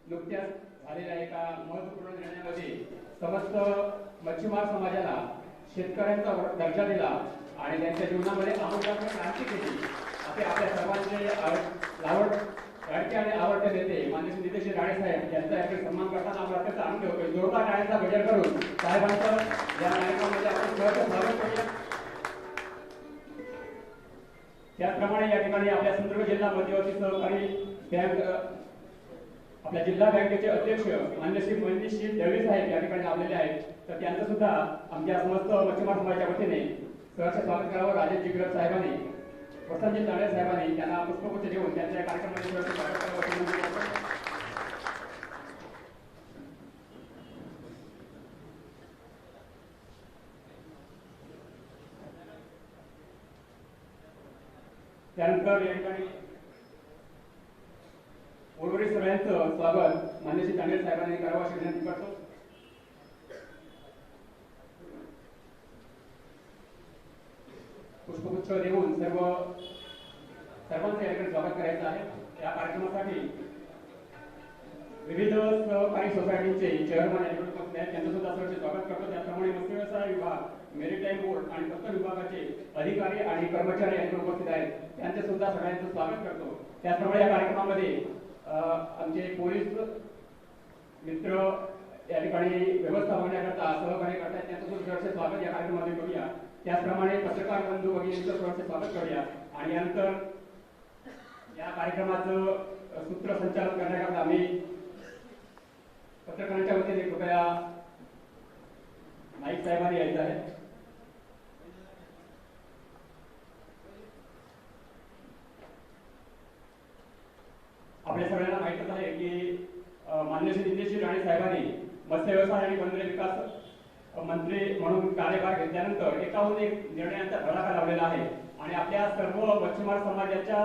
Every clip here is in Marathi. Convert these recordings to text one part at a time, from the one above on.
नुकत्याच झालेल्या एका महत्त्वपूर्ण निर्णयामध्ये समस्त मच्छीमार समाजाला शेतकऱ्यांचा दर्जा दिला आणि त्यांच्या जीवनामध्ये आमूलाग्र क्रांती केली असे आपल्या सर्वांचे लाडके आणि आवडते नेते माननीय नितेश राणे साहेब यांचा याकडे सन्मान करताना आम्हाला अत्यंत आनंद होतोय. जोरदार टाळ्यांचा गजर करून साहेबांचं या कार्यक्रमामध्ये आपण सहर्ष स्वागत करूया. त्याचप्रमाणे या ठिकाणी आपल्या सिंधुदुर्ग जिल्हा मध्यवर्ती सहकारी बँक आपल्या जिल्हा बँकेचे अध्यक्ष मान्य श्री मनीष दळवी साहेब या ठिकाणी आलेले आहेत. तर त्यांचं सुद्धा आमच्या समस्त मच्छीमार समाजाच्या वतीने सहर्ष स्वागत करावं. राजेश जिग्रत साहेबांनी, वसंतजी तांडे साहेबांनी त्यांना पुष्पगुच्छ देऊन त्यांच्या कार्यक्रमाचे सहर्ष स्वागत करावं. त्यानंतर या ठिकाणी उर्वरित सगळ्यांचं स्वागत मान्य श्री तांडे साहेबांनी करावं अशी विनंती करतो. पुष्पगुच्छ देऊन सर्वांचं या ठिकाणी स्वागत करायचं आहे. या कार्यक्रमासाठी विविध सहकारी सोसायटीचे चेअरमन आहेत त्यांचं सुद्धा सहर्ष स्वागत करतो. त्याचप्रमाणे मत्स्य व्यवसाय विभाग, मेरीटाईम बोर्ड आणि कस्टम विभागाचे अधिकारी आणि कर्मचारी या ठिकाणी उपस्थित आहेत. त्यांचे सुद्धा सगळ्यांचं स्वागत करतो. त्याचप्रमाणे या कार्यक्रमामध्ये आमचे पोलीस मित्र या ठिकाणी व्यवस्था बघण्याकरता सहकार्य करतात. त्यांचं सुद्धा सहर्ष स्वागत या कार्यक्रमामध्ये करूया. त्याचप्रमाणे पत्रकार बंधू भगिनींचं सहर्ष स्वागत करूया. आणि यानंतर या कार्यक्रमाचं सूत्रसंचालन करण्याकरता आम्ही पत्रकारांच्या वतीने कृपया नाईक साहेबांनी यायचं आहे. आपल्या सगळ्यांना माहितच आहे की मान्य श्री नितेश राणे साहेबांनी मत्स्य व्यवसाय आणि बंदरे विकास मंत्री म्हणून कार्यभार घेतल्यानंतर एकाहून एक निर्णयांचा धडाका लावलेला आहे आणि आपल्या सर्व मच्छीमार समाजाच्या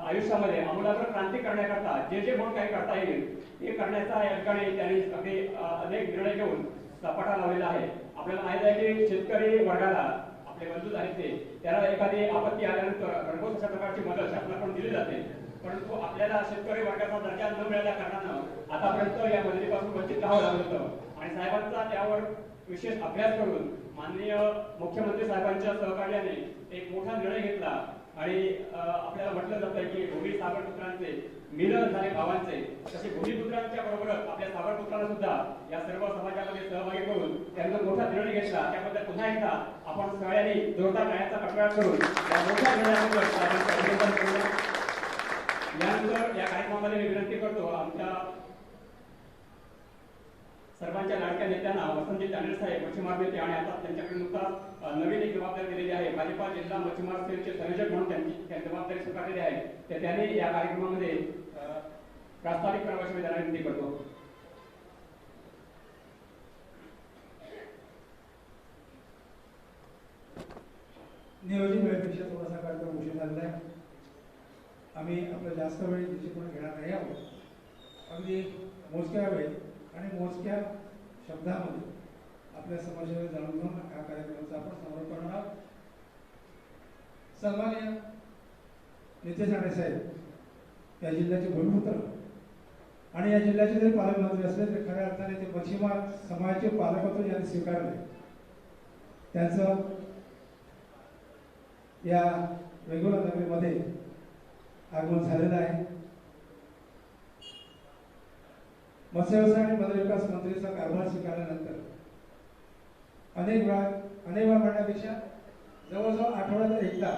आयुष्यामध्ये आमूलाग्र क्रांती करण्याकरता जे म्हणून काही करता येईल ते करण्याचा या ठिकाणी त्यांनी अगदी अनेक निर्णय घेऊन सपाटा लावलेला आहे. आपल्याला माहित आहे की शेतकरी वर्गाला आपले बंधू आहेत ते त्याला एखादी आपत्ती आल्यानंतर घरपोच अशा प्रकारची मदत शासनाकडून दिली जाते. परंतु आपल्याला शेतकरी वर्गाचा दर्जा न मिळाल्या कारणानं आतापर्यंत या मदतीपासून वंचित राहावं लागलं होतं आणि साहेबांचा त्यावर विशेष अभ्यास करून माननीय मुख्यमंत्री साहेबांच्या सहकार्याने एक मोठा निर्णय घेतला आणि आपल्याला म्हटलं जातं की भूमी सागरपुत्रांचे मिलन झाले भावांचे, तसे भूमिपुत्रांच्या बरोबरच आपल्या सागरपुत्रांना सुद्धा या सर्व समाजामध्ये सहभागी करून त्यांचा मोठा निर्णय घेतला. त्याबद्दल पुन्हा एकदा आपण सगळ्यांनी जोरदार टाळ्यांचा कडकडाट करून या मोठ्या निर्णयाबद्दल साहेबांचं अभिनंदन करूया. यानंतर या कार्यक्रमामध्ये मी विनंती करतो आमच्या सर्वांच्या लाडक्या नेत्यांना वसंतजी तांडे साहेब मच्छीमार नेते आणि आता त्यांच्याकडे नुकताच नवीन एक जबाबदारी दिलेली आहे. भाजपा जिल्हा मच्छीमार सेलचे संयोजक म्हणून त्यांची जबाबदारी स्वीकारलेली आहे. तर त्यांनी या कार्यक्रमामध्ये प्रास्ताविक करावयाची मी त्यांना विनंती करतो. नियोजित वेळेपेक्षा थोडासा कार्यक्रम उशीर झालेला आहे. आम्ही आपलं जास्त वेळ दृष्टिकोन घेणार नाही आहोत. अगदी मोजक्या वेळ आणि मोजक्या शब्दामध्ये आपल्या समाजाला जाणून घेऊन हा कार्यक्रमाचा आपण समारोप करणार आहोत. सन्माननीय नितेश राणे साहेब या जिल्ह्याचे भूमिपुत्र आणि या जिल्ह्याचे जरी पालकमंत्री असले तरी खऱ्या अर्थाने ते मच्छीमार समाजाचे पालकत्व यांनी स्वीकारले. त्यांचं या वेंगुर्ला नगरीमध्ये आगमन झालेलं आहे. मत्स्य व्यवसाय आणि बंदर विकास मंत्रीचा कारभार स्वीकारल्यानंतर अनेक वेळा म्हणण्यापेक्षा जवळजवळ आठवड्यात एकदा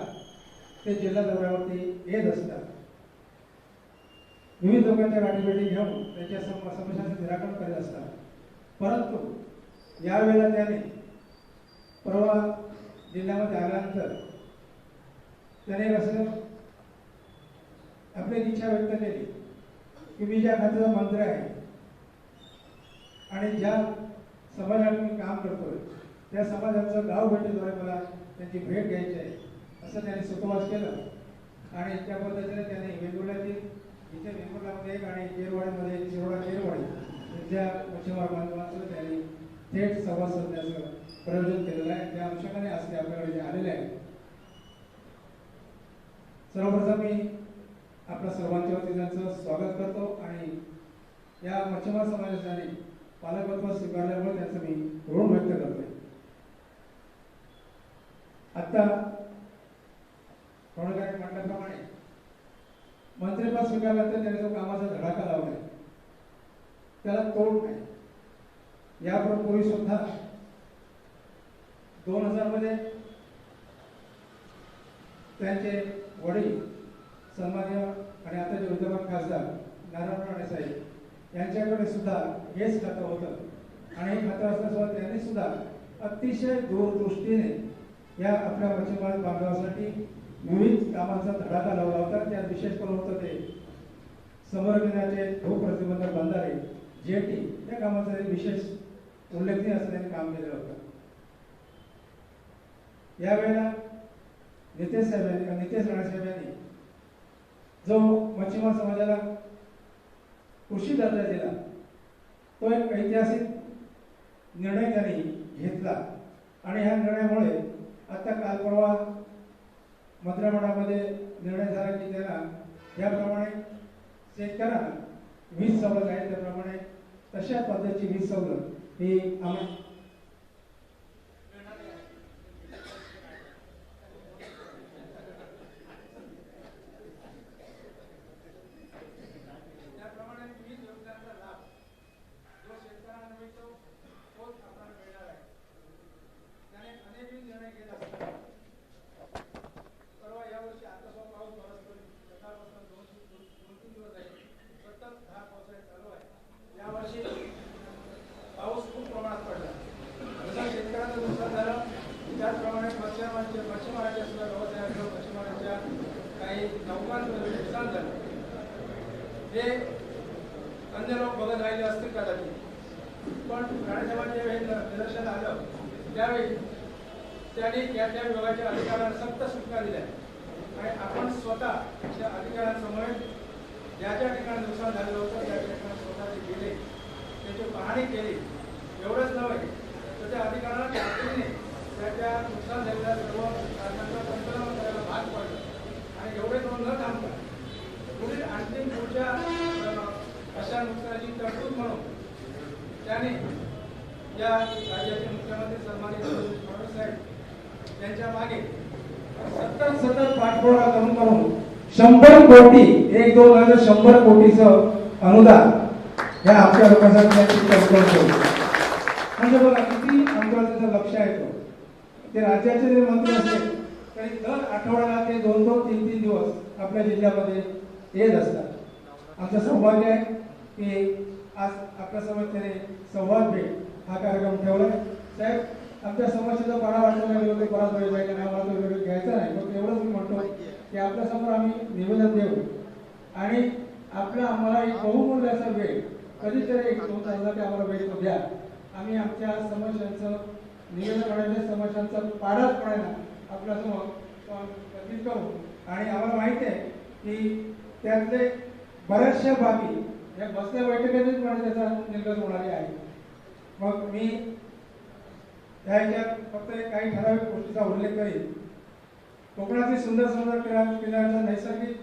ते जिल्हा दौऱ्यावरती येत असतात. विविध लोकांच्या गाठीभेटी घेऊन त्यांच्या समस्यांचं निराकरण करीत असतात. परंतु यावेळेला त्याने परवा जिल्ह्यामध्ये आल्यानंतर त्याने असं आपली इच्छा व्यक्त केली की मी ज्या खात्याचा मंत्री आहे आणि ज्या समाजात मी काम करतोय त्या समाजाचं गाव भेटीद्वारे मला त्यांची भेट घ्यायची आहे असं त्यांनी सुतोवाच केलं आणि त्या पद्धतीने त्यांनी वेंगुर्ल्यातील इथे वेंगुर्ल्यामध्ये एक आणि केरवाडीमध्ये एक केरवाडी इथल्या मच्छीमार बांधवांचं त्यांनी थेट संवाद साधण्याचं प्रयोजन केलेलं आहे. त्या अनुषंगाने आज ते आपल्याकडे जे आलेले आहे. सर्वप्रथम मी आपल्या सर्वांच्या वतीने त्यांचं स्वागत करतो आणि या मच्छीमार समाजाने पालकत्व स्वीकारल्यामुळे त्याचं मी ऋण व्यक्त करतोय. आता थोडक्यात म्हटल्याप्रमाणे मंत्रिपद स्वीकारल्यानंतर त्याने जो कामाचा धडाका लावलाय त्याला तोड नाही. यापूर्वी सुद्धा 2000 मध्ये त्यांचे वडील सन्माननीय आणि आता जे विद्यमान खासदार नारायण राणे साहेब यांच्याकडे सुद्धा हेच खातं होतं आणि हे खातं असल्यासोबत त्यांनी सुद्धा अतिशय दूरदृष्टीने या आपल्या मच्छीमार बांधवासाठी विविध कामांचा धडाका लावला होता. त्यात विशेष करून होतं ते समरविनाचे भूप्रतिबंधक बंधारे जेटी या कामाचा विशेष उल्लेखनीय असं त्यांनी काम केलं होतं. यावेळेला नितेश राणे साहेब यांनी जो मच्छीमार समाजाला कृषी दर्जा दिला तो एक ऐतिहासिक निर्णय त्यांनी घेतला आणि ह्या निर्णयामुळे आता काल परवा मंत्रिमंडळामध्ये निर्णय झाला की त्यांना याप्रमाणे शेतकऱ्यांना वीज सवलत आहे त्याप्रमाणे तशा पद्धतीची वीज सवलत ही आम्हाला पाऊस खूप प्रमाणात पडला. जसं शेतकऱ्यांचं नुकसान झालं त्याचप्रमाणे मच्छीमारांच्या सुद्धा व्यवसायाच्या मच्छीमारांच्या काही नौकांचं नुकसान झालं. हे अन्य लोक बघत राहिले असतील कदाचित, पण राणेसाहेबांच्या वेळी निदर्शन आलं त्यावेळी त्यांनी त्या त्या विभागाच्या अधिकाऱ्यांना सक्त सूचना दिल्या आणि आपण स्वतः त्या अधिकाऱ्यांसमोर ज्या ज्या ठिकाणी नुकसान झालेलं होतं त्या ठिकाणी स्वतः ते गेले, त्याची पाहणी केली. एवढंच नव्हे तर त्या अधिकाऱ्यांना तातडीने त्या नुकसान झालेल्या सर्व कारणांचा पंचनामा करायला भाग पडलं आणि एवढे करून न थांबता पुढील अंतिम पुढच्या अशा नुकसानाची तरतूद म्हणून त्याने या राज्याचे मुख्यमंत्री सन्माननीय फडणवीस साहेब यांच्या मागे सतत पाठपुरावा करून 100 कोटी 100 कोटीचं अनुदान या आपल्या लोकांसाठी म्हणजे बघा किती आमचं लक्ष आहे. ते राज्याचे जरी मंत्री असले तरी दर आठवड्याला ते 2-3 दिवस आपल्या जिल्ह्यामध्ये येत असतात. आमचं सौभाग्य आहे की आज आपल्या समोर त्याने संवाद भेट हा कार्यक्रम ठेवलाय. साहेब आमच्या समस्येचा पाडा वाटलेला गेलो की बराच वेळ जायला नाही, मला तो वेळ घ्यायचा नाही, फक्त एवढंच मी म्हणतो की आपल्या समोर आम्ही निवेदन देऊ आणि आपला आम्हाला एक बहुमूल्य असा वेळ कधीतरी 1-2 तासासाठी आम्हाला वेळ तो द्या. आम्ही आमच्या समस्यांचं निवेदन करण्याच्या समस्यांचा पाडाच पडायला आपल्यासमोर कधीच करू आणि आम्हाला माहिती आहे की त्यातले बऱ्याचशा बाबी या बसल्या बैठकीतच पण त्याचा निर्गत होणारी आहे. मग मी ह्याच्यात फक्त काही ठराविक गोष्टीचा उल्लेख करेन. कोकणातील सुंदर सुंदर किल्ल्यांचं नैसर्गिक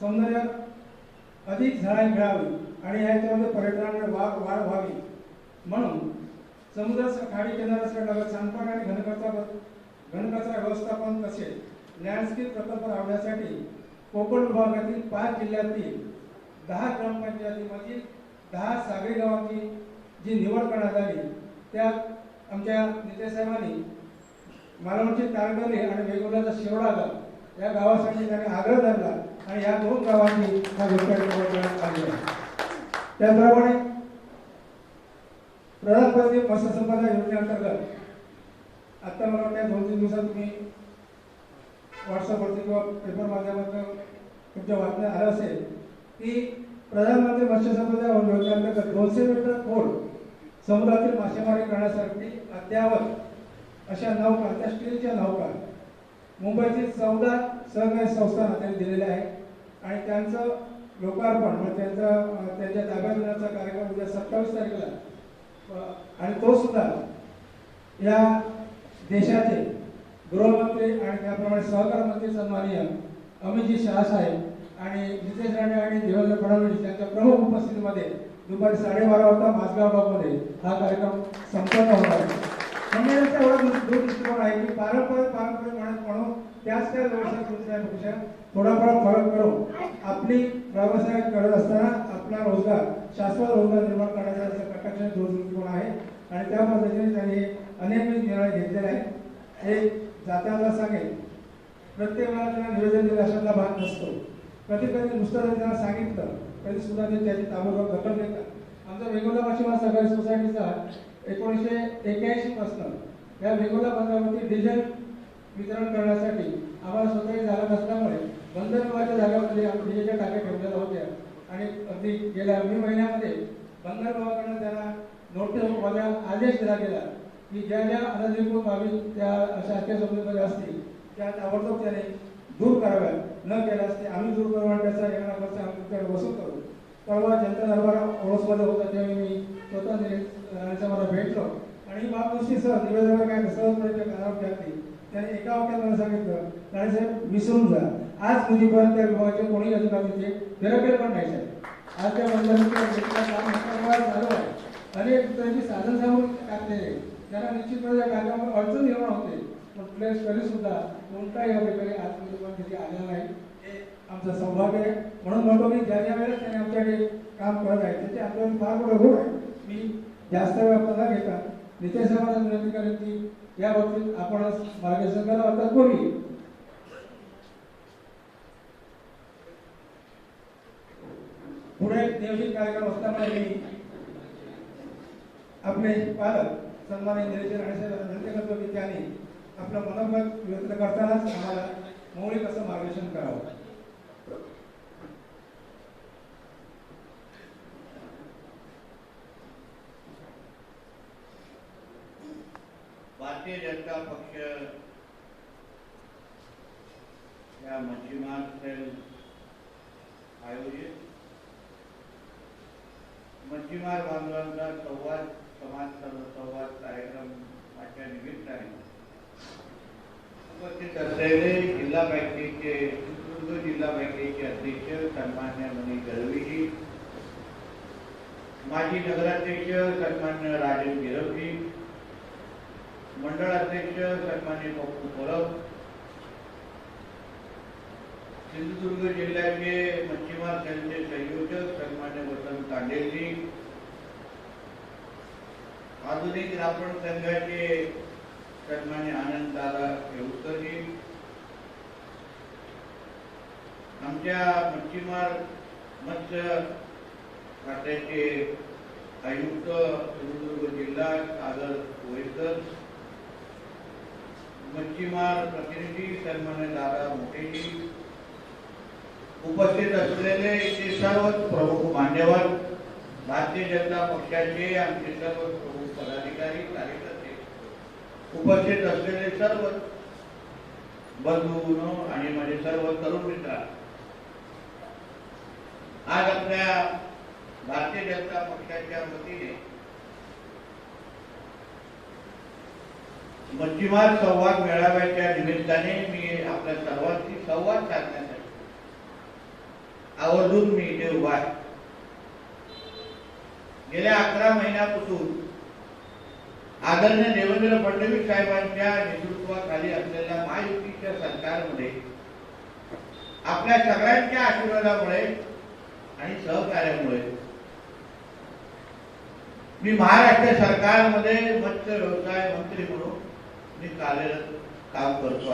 सौंदर्य अधिक झळाळी मिळावी आणि याच्यामध्ये पर्यटनाला वाढ व्हावी म्हणून समुद्र खाडी किनाऱ्यासह सांडपाणी आणि घनकचरा व्यवस्थापन तसेच लँडस्केप प्रकल्प राबवण्यासाठी कोकण विभागातील 5 जिल्ह्यातील 10 ग्रामपंचायतीमधील 10 सागरी गावांची जी निवड करण्यात आली त्यात आमच्या नितेश साहेबांनी मालवणची तारगली आणि वेगवेगळ्याचा शेवडा गाव या गावासाठी त्यांनी आग्रह धरला आणि या 2 गावांची हा निवड करण्यात आली आहे. त्याप्रमाणे प्रधानमंत्री मत्स्य संपदा योजनेअंतर्गत आता मला वाटतं 2-3 दिवसात तुम्ही व्हॉट्सअपवरती किंवा पेपर माध्यमातून तुमच्या बातम्या आलं असेल की प्रधानमंत्री मत्स्य संपदा योजनेअंतर्गत 200 मीटर खोल समुद्रातील मासेमारी करण्यासाठी अद्यावत अशा नौका त्या स्टीलच्या नौका मुंबईतील 14 सहकारी संस्थांना त्यांनी दिलेल्या आहेत आणि त्यांचं लोकार्पण म्हणजे त्यांच्या ताब्यात देण्याचा कार्यक्रम उद्या 27 तारखेला आणि तो सुद्धा या देशाचे गृहमंत्री आणि त्याप्रमाणे सहकार मंत्री सन्माननीय अमितजी शहा साहेब आणि नितेश राणे आणि देवेंद्र फडणवीस यांच्या प्रमुख उपस्थितीमध्ये दुपारी 12:30 वाजता माझगाव गावमध्ये हा कार्यक्रम संपन्न होणार आहे. मंडळाचा एवढा दृष्टिकोन आहे की पारंपरिक म्हणून त्याच त्या व्यवसायापेक्षा थोडाफार फरक करून आपली व्यवसाय करत असताना आपला रोजगार शाश्वत रोजगार निर्माण करण्याचा कटाक्ष दृष्टिकोन आहे आणि त्या पद्धतीने त्यांनी अनेक निर्णय घेतलेले आहेत. एक जाताना सांगेल, प्रत्येक वेळा त्यांना निवेदन दिलं अशातला भाग नसतो. कधी कधी नुसतं जरी त्यांना सांगितलं तरी सुद्धा ते त्याची ताबडतोब दखल घेतात. आमचा वेंगुर्ला मच्छीमार सहकारी सोसायटीचा 1981 पासून या वेंगुर्ला बंदरावरती डिझेल वितरण करण्यासाठी आम्हाला स्वतःही जागा नसल्यामुळे बंदर विभागाच्या जागामध्ये आम्ही डिझेलच्या टाक्या ठेवलेल्या होत्या आणि अगदी गेल्या मे महिन्यामध्ये बंदर विभागाकडून त्यांना नोटीस आदेश दिला गेला की ज्या ज्या अनधिकृत बाबी त्या शासकीय संस्थेमध्ये असतील त्या ताबडतोब त्याने दूर कराव्या. न केल्यास ते आम्ही दूर करू आणि त्याचा येणारा खर्च आम्ही तुमच्याकडे वसूल करू. परवा जनता दरबार ओळसमध्ये होता त्यावेळी मी स्वतः मला भेटलो आणि बाबनुसती सर निवेदनावर काय सहजपणे कानावर घातली. त्याने एका वाक्यात मला सांगितलं, साहेब विसरून जा, आज मुलीपर्यंत त्या विभागाचे कोणी अधिकारी तिथे फिरकले पण नाही साहेब. आज त्या बंदराचे काम चालू आहे. अनेक त्यांची साधन सामुग्री टाकलेले त्यांना निश्चितपणे त्या कामावर अडचण निर्माण होते. पण प्लेस तरी सुद्धा कोणताही अधिकारी आजपर्यंत पण तिथे आलेला नाही. हे आमचं सौभाग्य आहे. म्हणून म्हणतो मी ज्या ज्या वेळेस त्यांनी आमच्याकडे काम करत आहे त्याचे आपल्याला फार मोठं गुण आहे. मी जास्त वेळ आपल्याला घेता नितेश साहेबांना विनंती करेन की या बाबतीत आपण मार्गदर्शन करावं. तत्पूर्वी पुढे नियोजित कार्यक्रम असल्यामुळे मी आपले पालक सन्माननीय निलेश राणे साहेबांना विनंती करतो की त्यांनी आपलं मनोगत व्यक्त करतानाच आम्हाला मौलिक असं मार्गदर्शन करावं. भारतीय जनता पक्ष या मच्छीमार सेल आयोजित मच्छीमार बांधवांचा संवाद कार्यक्रमाच्या निमित्ताने उपस्थित असलेले जिल्हा बँकेचे सिंधुदुर्ग जिल्हा बँकेचे अध्यक्ष सन्मान्य मनीष दळवीजी, माजी नगराध्यक्ष सन्मान्य राजेश गिरवजी, मंडळ अध्यक्ष सन्मान्य पप्पू परब, सिंधुदुर्ग जिल्ह्याचे मच्छीमार सेलचे संयोजक सन्मान्य वसंत तांडेलजी, आधुनिक रापण संघाचे सन्मान्य आनंद दादा येऊरकरजी, आमच्या मच्छीमार मत्स्य खात्याचे आयुक्त सिंधुदुर्ग जिल्हा सागर कोळेकर, मच्छीमार प्रतिनिधी सन्मान्य दादा मोठेजी, उपस्थित असलेले इथे सर्व प्रमुख मान्यवर, भारतीय जनता पक्षाचे आमचे सर्व प्रमुख पदाधिकारी कार्यकर्ते, उपस्थित असलेले सर्व बंधू आणि माझे सर्व तरुण मित्र, आज आपल्या भारतीय जनता पक्षाच्या वतीने मच्छीमार संवाद मेळाव्याच्या निमित्ताने मी आपल्या सर्वांशी संवाद साधण्यासाठी आवर्जून मी इथे उभा आहे. गेल्या 11 महिन्यापासून आदरणीय देवेंद्र फडणवीस साहेबांच्या नेतृत्वाखाली असलेल्या महायुतीच्या सरकारमध्ये आपल्या सगळ्यांच्या आशीर्वादामुळे आणि सहकार्यामुळे मी महाराष्ट्र सरकारमध्ये मत्स्य व्यवसाय मंत्री म्हणून मी कार्यरत काम करतो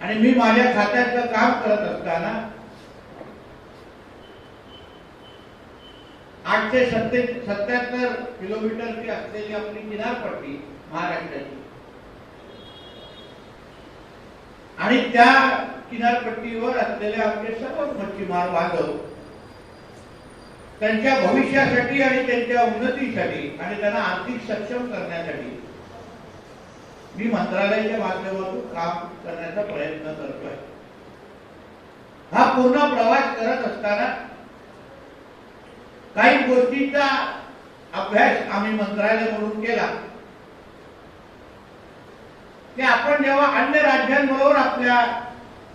आणि मी माझ्या खात्याचं काम करत असताना 877 किलोमीटरची असलेली आपली किनारपट्टी महाराष्ट्राची आणि त्या किनारपट्टीवर असलेले आपले सर्व मच्छीमार बांधव त्यांच्या भविष्यासाठी आणि त्यांच्या उन्नतीसाठी आणि त्यांना आर्थिक सक्षम करण्यासाठी मी मंत्रालयाच्या माध्यमातून काम करण्याचा प्रयत्न करतोय. हा पूर्ण प्रवास करत असताना काही गोष्टींचा अभ्यास आम्ही मंत्रालय म्हणून केला की आपण जेव्हा अन्य राज्यांबरोबर आपल्या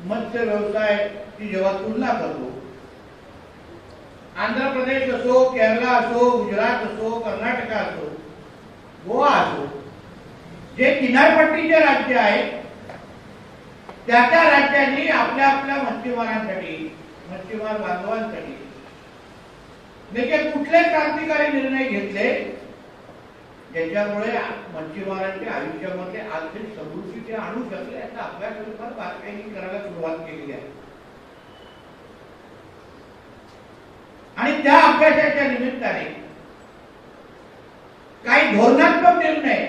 मत्स्य व्यवसायाची जेव्हा तुलना करतो आंध्र प्रदेश असो, केरला असो, गुजरात असो, कर्नाटक असो, गोवा असो, जे किनारपट्टीचे राज्य आहेत त्या त्या राज्यांनी आपल्या आपल्या मच्छीमारांसाठी, मच्छीमार बांधवांसाठी नेमके कुठले क्रांतिकारी निर्णय घेतले ज्याच्यामुळे मच्छीमारांच्या आयुष्यामध्ये आर्थिक समृद्धी ते आणू शकले याचा अभ्यास बारकाईने करायला सुरुवात केलेली आहे. आणि त्या अभ्यासाच्या निमित्ताने काही धोरणात्मक निर्णय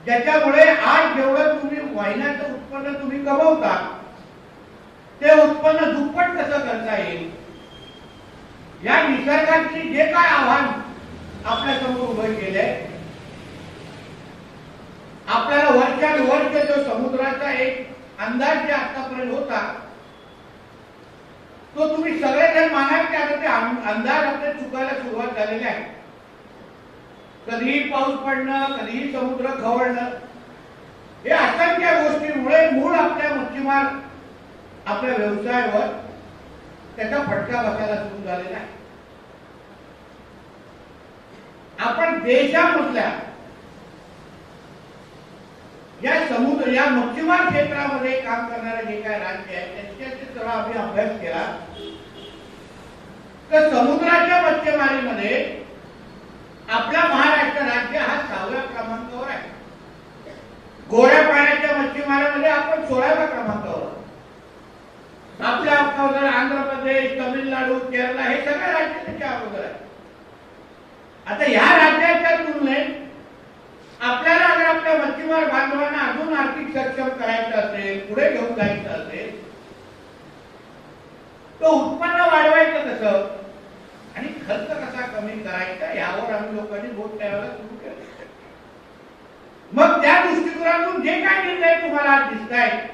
ज्याच्यामुळे आज जेवढं तुम्ही महिन्याचं उत्पन्न तुम्ही कमवता ते उत्पन्न दुप्पट कसं करता येईल, या निसर्गाची जे काय आव्हान आपल्या समोर उभं केलंय, आपल्याला वर्षानुवर्ष जो समुद्राचा एक अंदाज जे आतापर्यंत होता तो तुम्ही सगळेजण माना की आता ते अंदाज आपले चुकायला सुरुवात झालेली आहे. कधीही पाऊस पडणं, कधीही समुद्र खवळणं, हे असंख्य गोष्टींमुळे मूळ आपल्या मच्छीमार आपल्या व्यवसायावर त्याचा फटका बसायला सुरू झालेला आहे. आपण देशामधल्या या समुद्र या मच्छीमार क्षेत्रामध्ये काम करणारे जे काय राज्य आहेत त्यांच्याशी थोडा आम्ही अभ्यास केला तर समुद्राच्या मच्छीमारीमध्ये आपला महाराष्ट्र राज्य हा 6व्या क्रमांकावर आहे. गोड्या पाण्याच्या मच्छीमारीमध्ये आपण 16व्या क्रमांकावर. आपल्या अगोदर आंध्र प्रदेश, तामिळनाडू, केरला हे सगळे राज्य त्याच्या अगोदर आहे. आता ह्या राज्याच्या तुलनेत आपल्याला अगर आपल्या मच्छीमार बांधवांना अजून आर्थिक सक्षम करायचं असेल, पुढे घेऊन जायचं असेल, तो उत्पन्न वाढवायचं कसं आणि खर्च कसा कमी करायचा यावर आम्ही लोकांनी बोट ठेवायला सुरू केलं. मग त्या दृष्टिकोनातून जे काय निर्णय तुम्हाला आज दिसत आहेत,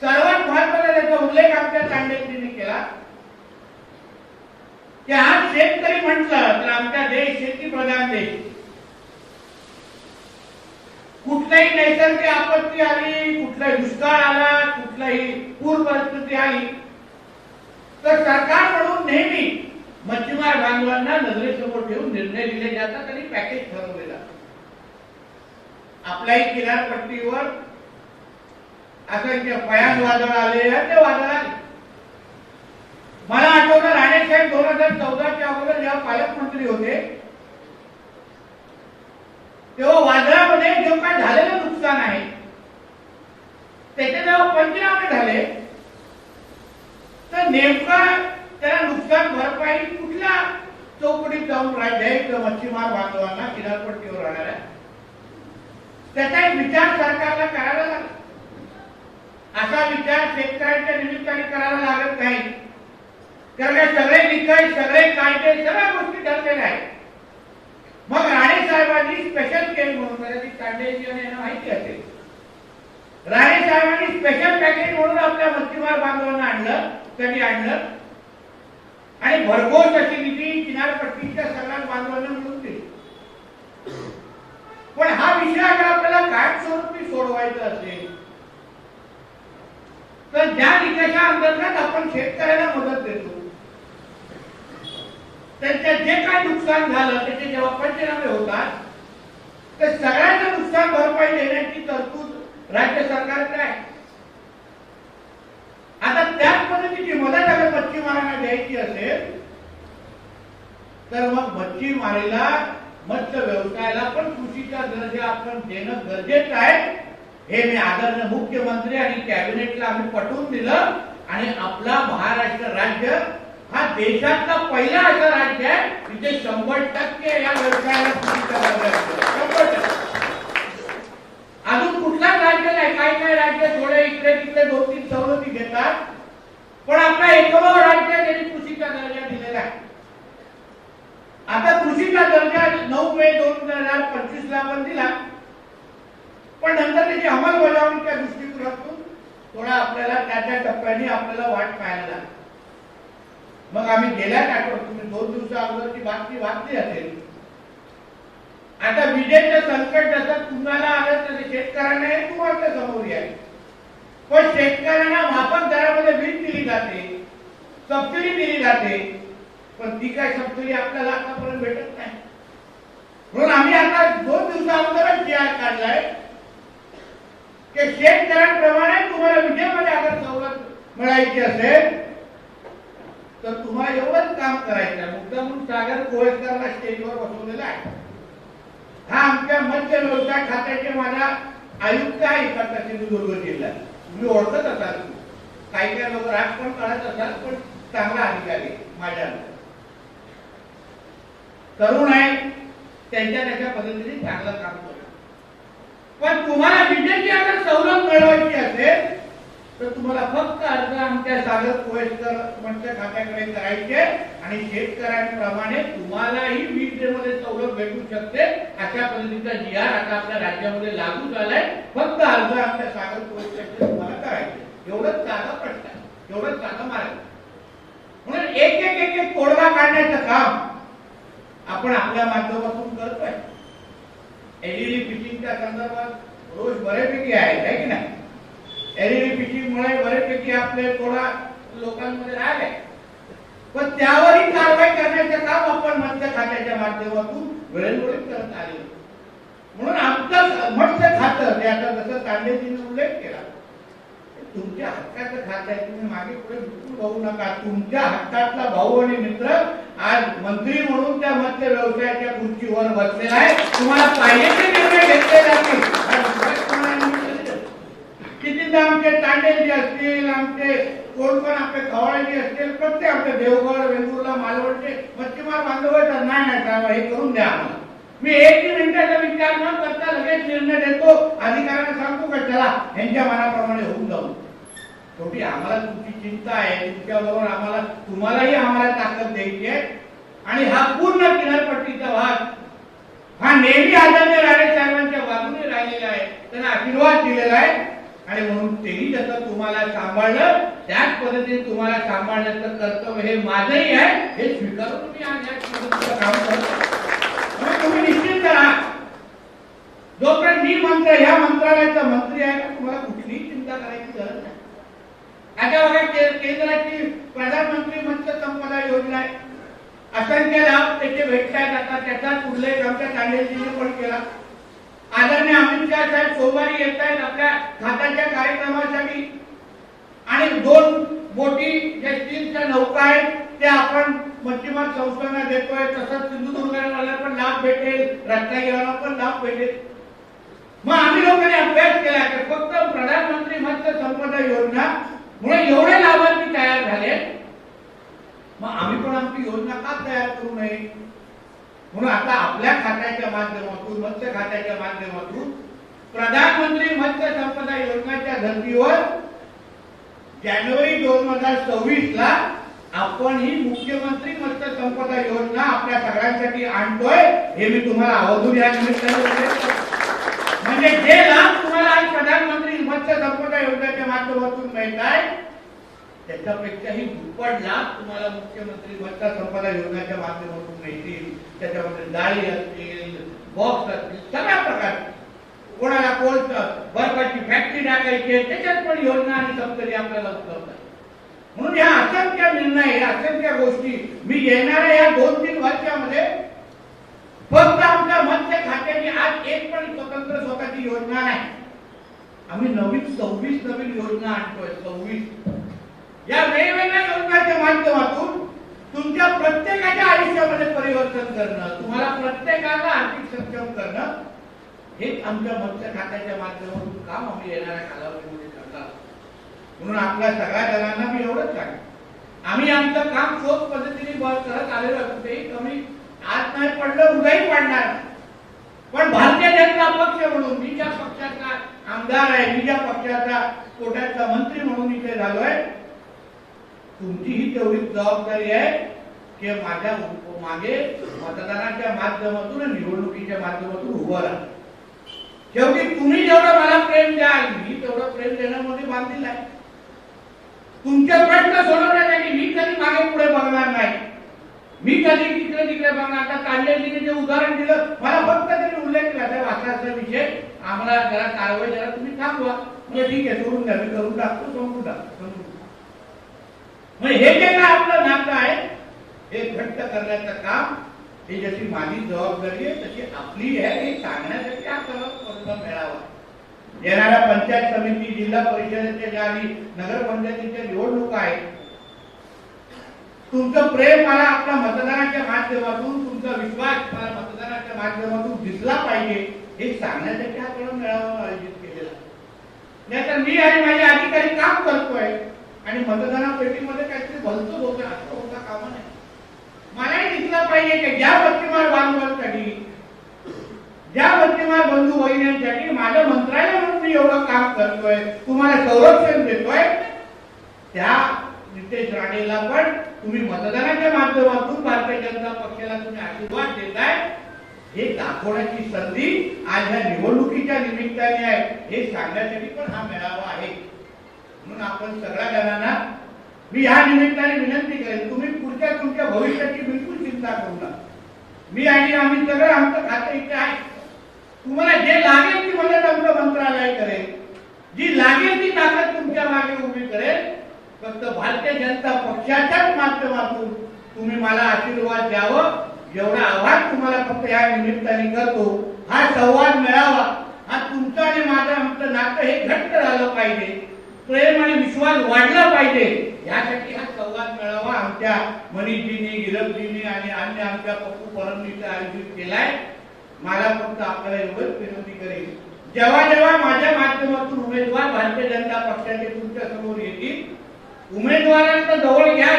सर्वात महत्वाचा त्याचा उल्लेख आमच्या तांडेजींनी केला की आज शेतकरी म्हटलं तर आमचा देश शेती प्रधान देश. कुठलाही नैसर्गिक आपत्ती आली, कुठलाही दुष्काळ आला, कुठलाही पूर परिस्थिती आली तर सरकार म्हणून नेहमी मच्छीमार बांधवांना नजरेसमोर ठेवून निर्णय दिले जातात आणि पॅकेज ठरवले जातात. आपल्याही किनारपट्टीवर असंख्य भयान वादळ आले आणि ते वादळ आले. मला आठवतं राणेसाहेब 2014च्या अगोदर जेव्हा पालकमंत्री होते तेव्हा वादळामध्ये जे काय झालेलं नुकसान आहे त्याचे जेव्हा पंचनामे झाले तर नेमका त्याला नुकसान भरपाई कुठल्या चौकटीत जाऊन द्यायचं मच्छीमार बांधवांना किनारपट्टीवर राहणाऱ्या त्याचा एक विचार सरकारला करायला लागला. असा विचार शेतकऱ्यांच्या निमित्ताने करायला लागत नाही कारण का सगळे निकाय, सगळे कायदे, सगळ्या गोष्टी ठरलेल्या आहेत. मग राणे साहेबांनी स्पेशल केस म्हणून त्याची तांडेजी यांना माहिती असेल, राणे साहेबांनी स्पेशल पॅकेज म्हणून आपल्या मच्छीमार बांधवांना आणलं, कधी आणलं आणि भरघोस अशी निधी किनारपट्टीच्या सगळ्या बांधवांना मिळून दिली. पण हा विषय अगर आपल्याला कायमस्वरूपी सोडवायचा असेल तर ज्या निकषा अंतर्गत आपण शेतकऱ्याला मदत देतो त्यांच्या जे काय नुकसान झालं त्याचे जेव्हा पंचनामे होतात तर सगळ्यांचं नुकसान भरपाई देण्याची तरतूद राज्य सरकारकडे आहे. आता त्याच पद्धतीची मदत अगर मच्छीमारांना द्यायची असेल तर मग मच्छीमारीला, मत्स्य व्यवसायाला पण कृषीचा दर्जा आपण देणं गरजेचं आहे. हे मी आदरणीय मुख्यमंत्री आणि कॅबिनेटला आम्ही पटवून दिलं आणि आपला महाराष्ट्र राज्य हा देशातला पहिला असं राज्य आहे जिथे 100% या व्यवसायाला कृषीचा दर्जा आहे. 100%. अजून कुठलाच राज्य नाही. काही राज्य थोडे इकडे तिकडे 2-3 सवलती घेतात पण आपला एकमेव राज्य त्यांनी कृषीचा दर्जा दिलेला आहे. आता कृषीचा दर्जा 9 मे 2025 ला आपण दिला पण नंतर त्याची अंमलबजावणीच्या दृष्टिकोनातून थोडा आपल्याला त्या टप्प्याने आपल्याला वाट पाहायला लागली. मग आम्ही गेल्या आठवड्यात तुम्ही 2 दिवसाअगोदरची बातमी वाचली असेल. आता विजेचं संकट जसं तुम्हाला आलं तर शेतकऱ्यांना हे तुम्हाला समोर आहे पण शेतकऱ्यांना माफक दरामध्ये वीज दिली जाते, सबसिडी दिली जाते, पण ती काय सबसिडी आपल्याला आतापर्यंत भेटत नाही. म्हणून आम्ही आता 2 दिवसाअगोदरच जी आर काढलाय की शेतकऱ्यांप्रमाणे तुम्हाला विजेमध्ये अगर सवलत मिळायची असेल तर तुम्हाला एवढंच काम करायचं आहे. मुद्दा म्हणून सागर कोळेकरला स्टेजवर बसवलेला आहे. हा आमच्या मत्स्य व्यवसाय खात्याचे माझा आयुक्त आहे इकडचा सिंधुदुर्ग जिल्ह्यात. तुम्ही ओळखत असाल, काही काही लोक राग पण काढत असाल, पण चांगला अधिकारी माझ्या तरुण आहे, त्यांच्या त्याच्या पद्धतीने चांगलं काम करतो. पण तुम्हाला विजेची अगर सवलत मिळवायची असेल तर तुम्हाला फक्त अर्ज आमच्या सागर कोळेकर मत्स्य खात्याकडे करायचे आणि शेतकऱ्यांप्रमाणे तुम्हालाही विजेमध्ये सवलत भेटू शकते अशा पद्धतीचा जी आर आता आपल्या राज्यामध्ये लागू झालाय. फक्त अर्ज आमच्या सागर कोळेकर तुम्हाला करायचे. एवढंच साधा प्रश्न आहे, एवढंच साधा मार्ग. म्हणून एक एक एक एक तोडगा काढण्याचं काम आपण आपल्या माध्यमातून करतोय. एलईडी फिशिंगच्या संदर्भात रोज बऱ्यापैकी आहे की नाही. एलईडी फिशिंगमुळे बऱ्यापैकी आपले थोडा लोकांमध्ये राग आहे, पण त्यावरही कारवाई करण्याचं काम आपण मत्स्य खात्याच्या माध्यमातून वेळोवेळी करत आले. म्हणून आमचं मत्स्य खातं ते आता जसं तांडेजीने उल्लेख केला, तुमच्या हक्काचं खातं आहे. तुम्ही मागे पुढे बिलकुल बघू नका. तुमच्या हक्कातला भाऊ आणि मित्र आज मंत्री म्हणून त्या मत्स्य व्यवसायाच्या खुर्चीवर बसलेला आहे. तुम्हाला पाहिजे ते निर्णय घेतले जातील. कितीदा आमचे तांडेजी असतील, आमचे कोण पण आपले खवाळजी असतील, प्रत्येक आमचे देवगड वेंगुर्ला मालवणचे मच्छीमार बांधव नाही हे करून द्या आम्हाला. मी 1 मिनिटाचा विचार न करता लगेच निर्णय देतो. अधिकाऱ्यांना सांगतो का चला यांच्या मनाप्रमाणे होऊन जाऊ. शेवटी आम्हाला तुमची चिंता आहे, तुमच्याबरोबर आम्हाला तुम्हालाही आम्हाला ताकद द्यायची आहे. आणि हा पूर्ण किनारपट्टीचा भाग हा नेहमी आदरणीय राणे साहेबांच्या बाजूने राहिलेला आहे, त्यांना आशीर्वाद दिलेला आहे. आणि म्हणून तेही जसं तुम्हाला सांभाळलं त्याच पद्धतीने तुम्हाला सांभाळण्याचं कर्तव्य हे माझंही आहे, हे स्वीकारून मी आज या पद्धतीचं काम करतो. तुम्ही निश्चित करा, जोपर्यंत मी मंत्र ह्या मंत्रालयाचा मंत्री आहे ना, तुम्हाला कुठलीही चिंता करायची गरज नाही. आता बघा केंद्राची प्रधानमंत्री मत्स्य संपदा योजना आहे, असंख्य लाभ त्याचे भेटतायत. आता त्याचाच उल्लेख आमच्या तांडेजीने पण केला. आदरणीय अमित शाह साहेब सोमवारी येत आहेत आपल्या खात्याच्या कार्यक्रमासाठी आणि 2 बोटी ज्या स्टीलच्या नौका आहेत त्या आपण मच्छीमार संस्थांना देतोय. तसंच सिंधुदुर्गाला पण लाभ भेटेल, रत्नागिरीला पण लाभ भेटेल. मग आम्ही लोकांनी अभ्यास केला की फक्त प्रधानमंत्री मत्स्य संपदा योजना मुळे एवढे लाभार्थी तयार झाले, मग आम्ही पण आमची योजना का तयार करू नये. म्हणून आता आपल्या खात्याच्या माध्यमातून मत्स्य खात्याच्या माध्यमातून प्रधानमंत्री मत्स्य संपदा योजनेच्या धर्तीवर जानेवारी 2026 ला आपण ही मुख्यमंत्री मत्स्य संपदा योजना आपल्या सगळ्यांसाठी आणतोय. हे मी तुम्हाला आवर्जून या निमित्ताने म्हणजे जे लाभ तुम्हाला आज प्रधानमंत्री मत्स्य संपदा योजनेच्या माध्यमातून मिळत आहे त्याच्यापेक्षाही दुप्पट लाभ तुम्हाला मुख्यमंत्री मत्स्य संपदा योजनेच्या माध्यमातून मिळतील. त्याच्यामध्ये डाळी असतील, बॉक्स असतील, सगळ्या प्रकार. कोणाला कोल्ड बर्फाची फॅक्टरी टाकायची त्याच्यात पण योजना आणि सबसिडी आपल्याला उपलब्ध आहे. म्हणून या असंख्य निर्णय, या असंख्य गोष्टी मी येणाऱ्या या 2-3 वर्षामध्ये फक्त आमच्या मत्स्य खात्याची आज एक पण स्वतंत्र स्वतःची योजना नाही. आम्ही 26 नवीन योजना आणतोय. 26 या वेगवेगळ्या योजनांच्या माध्यमातून तुमच्या प्रत्येकाच्या आयुष्यामध्ये परिवर्तन करणं, तुम्हाला प्रत्येकाला आर्थिक सक्षम करणं हेच आमच्या मत्स्य खात्याच्या माध्यमातून काम आम्ही येणाऱ्या कालावधीमध्ये करणार. म्हणून आपल्या सगळ्या जणांना मी एवढंच सांगेन, आम्ही आमचं काम चोख पद्धतीने करत आलेलो असतो. तेही कमी आज नाही पडलं, उद्याही पडणार. पण भारतीय जनता पक्ष म्हणून मी ज्या पक्षाचा आमदार आहे, मी ज्या पक्षाचा कोट्याचा मंत्री म्हणून इथे झालोय, तुमची ही तेवढीच जबाबदारी आहे की माझ्या मागे मतदानाच्या माध्यमातून निवडणुकीच्या माध्यमातून उभं राहा. शेवटी तुम्ही जेवढं मला प्रेम द्याल मी तेवढं प्रेम देण्यामध्ये बांधील आहे. तुमचे प्रश्न सोडवण्यासाठी मी कधी मागे पुढे बघणार नाही, मी कधी तिकडे तिकडे बघणार. आता तांडेजीने जे उदाहरण दिलं, मला फक्त त्यांनी उल्लेख केला साहेब असा विषय आम्हाला जरा कारवाई जरा तुम्ही थांबवा. म्हणजे ठीक आहे, सोडून द्या, मी करून टाकतो, समजून टाकतो. म्हणजे हे जे काय आपलं हे घट्ट करण्याचं काम ही जशी माझी जबाबदारी आहे तशी आपली आहे हे सांगण्यासाठी हा सर्व मेळावा. येणाऱ्या पंचायत समिती, जिल्हा परिषदेच्या ज्या आणि नगरपंचायतीच्या निवडणुका आहेत, तुमचं प्रेम मला आपल्या मतदानाच्या माध्यमातून, तुमचा विश्वास मला मतदानाच्या माध्यमातून दिसला पाहिजे हे सांगण्यासाठी हा सर्व मेळावा आयोजित केलेला. नाहीतर मी आणि माझे अधिकारी काम करतोय आणि मतदाना पेटीमध्ये काहीतरी भलतंच होतं असं होता कामा नाही. मलाही दिसलं पाहिजे की ज्या मच्छीमार बांधवांसाठी, ज्या मच्छीमार बंधू भगिनींसाठी माझं मंत्रालय म्हणून मी एवढं काम करतोय, तुम्हाला संरक्षण देतोय, त्या नितेश राणेला पण तुम्ही मतदानाच्या माध्यमातून भारतीय जनता पक्षाला तुम्ही आशीर्वाद देताय हे दाखवण्याची संधी आज ह्या निवडणुकीच्या निमित्ताने आहे हे सांगण्यासाठी पण हा मेळावा आहे. म्हणून आपण सगळ्या जणांना मी ह्या निमित्ताने विनंती करेन, तुम्ही पुढच्या तुमच्या भविष्याची बिलकुल चिंता करू नका. मी आणि आम्ही सगळं आमचं खातं इथे आहे. तुम्हाला जे लागेल ती मदत आमचं मंत्रालय करेल, जी लागेल ती ताकद तुमच्या मागे उभी करेल. फक्त भारतीय जनता पक्षाच्याच माध्यमातून तुम्ही मला आशीर्वाद द्यावं एवढं आवाहन तुम्हाला फक्त या निमित्ताने करतो. हा संवाद मेळावा हा तुमचं आणि माझं आमचं नातं हे घट्ट झालं पाहिजे, प्रेम आणि विश्वास वाढला पाहिजे, यासाठी हा संवाद मेळावा आमच्या मनीषजींनी, गिरफजींनी आणि अन्य आमच्या पप्पू परमजींनी आयोजित केलाय. मला फक्त आपल्याला एवढंच विनंती करेन, जेव्हा जेव्हा माझ्या माध्यमातून उमेदवार भारतीय जनता पक्षाचे तुमच्या समोर येतील, उमेदवारांचा जवळ घ्या.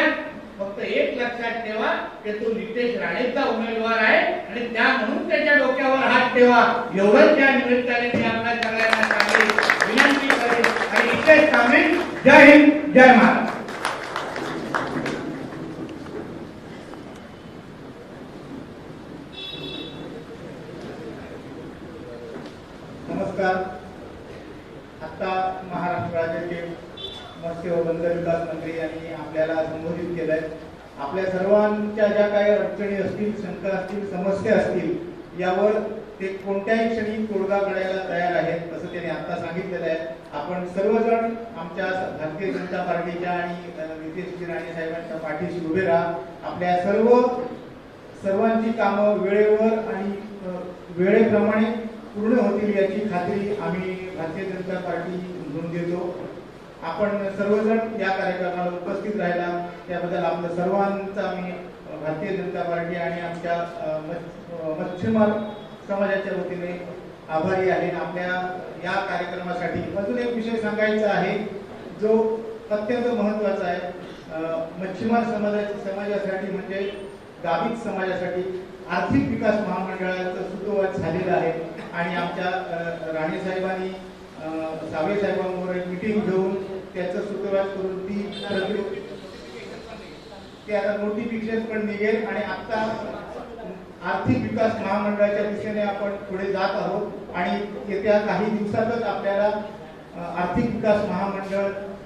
फक्त एक लक्षात ठेवा की तो नितेश राणेचा उमेदवार आहे आणि त्या म्हणून त्याच्या डोक्यावर हात ठेवा. एवढंच त्या निमित्ताने मी आपल्या सगळ्यांना सांगेन, विनंती करेन आणि इथेच थांबेन. जय हिंद, जय महाराष्ट्र. नमस्कार. आता महाराष्ट्र राज्याचे मत्स्य व बंदर विकास मंत्री यांनी आपल्याला संबोधित केलंय. आपल्या सर्वांच्या ज्या काही अडचणी असतील, शंका असतील, समस्या असतील, यावर ते कोणत्याही क्षणी तोडगा काढायला तयार आहेत असं त्यांनी आता सांगितलेलं आहे. आपण सर्वजण आमच्या भारतीय जनता पार्टीच्या आणि नितेश राणे साहेबांच्या पाठीशी उभे राहा. आपल्या सर्वांची कामं वेळेवर आणि वेळेप्रमाणे पूर्ण होतील याची खात्री आम्ही भारतीय जनता पार्टी म्हणून देतो. आपण सर्वजण या कार्यक्रमाला उपस्थित राहिला त्याबद्दल आपल्या सर्वांचा मी भारतीय जनता पार्टी आणि आमच्या मच्छीमार समाजाच्या वतीने आभारी आहे. आपल्या या कार्यक्रमासाठी अजून एक विषय सांगायचा आहे जो अत्यंत महत्त्वाचा आहे. मच्छीमार समाजासाठी म्हणजे गाभित समाजासाठी आर्थिक विकास महामंडळाचं सुतोवाच झालेलं आहे आणि आमच्या राणे साहेबांनी सावे साहेबांबरोबर एक मीटिंग घेऊन त्याचं सुतोवाच करून ते आता नोटिफिकेशन पण निघेल आणि आता आर्थिक विकास महामंडळाच्या दिशेने आपण पुढे जात आहोत आणि येत्या काही दिवसातच आपल्याला आर्थिक विकास महामंडळ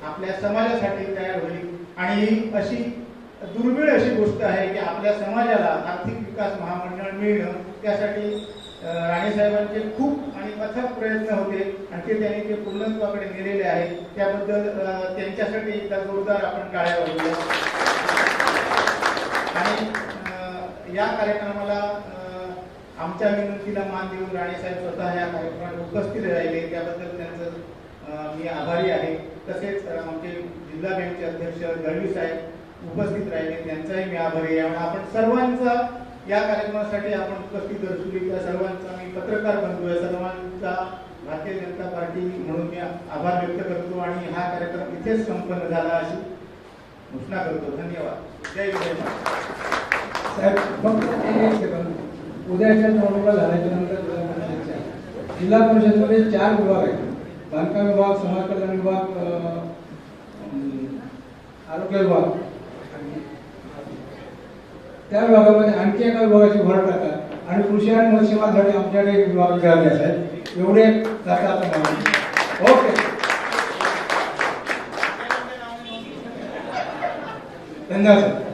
आपल्या समाजासाठी तयार होईल. आणि अशी दुर्मिळ अशी गोष्ट आहे की आपल्या समाजाला आर्थिक विकास महामंडळ मिळणं, त्यासाठी राणेसाहेबांचे खूप आणि अथक प्रयत्न होते आणि ते त्यांनी ते पूर्णत्वाकडे नेलेले आहेत. त्याबद्दल त्यांच्यासाठी एकदा जोरदार आपण टाळ्या वाजवूया. आणि या कार्यक्रमाला आमच्या विनंतीला मान देऊन राणेसाहेब स्वतः या कार्यक्रमाला उपस्थित राहिले, त्याबद्दल त्यांचं मी आभारी आहे. तसेच आमचे जिल्हा बँकेचे अध्यक्ष दळवी साहेब उपस्थित राहिले, त्यांचाही मी आभारी आहे. आपण सर्वांचा या कार्यक्रमासाठी आपण उपस्थित दर्शवली त्या सर्वांचा मी पत्रकार बंधू सर्वांचा भारतीय जनता पार्टी म्हणून मी आभार व्यक्त करतो आणि हा कार्यक्रम इथेच संपन्न झाला अशी घोषणा करतो. धन्यवाद. जय हिंद. साहेब फक्त एक सेकंद, उद्याच्या निवडणुका झाल्याच्या नंतर जिल्हा परिषदेमध्ये 4 विभाग आहेत. बांधकाम विभाग, समाज कल्याण विभाग, आरोग्य विभाग. त्या विभागामध्ये आणखी एका विभागाची भर टाका आणि कृषी आणि मत्स्यमारसाठी आमच्याकडे विभाग निघाले आहेत. एवढे आता ओके. धन्यवाद.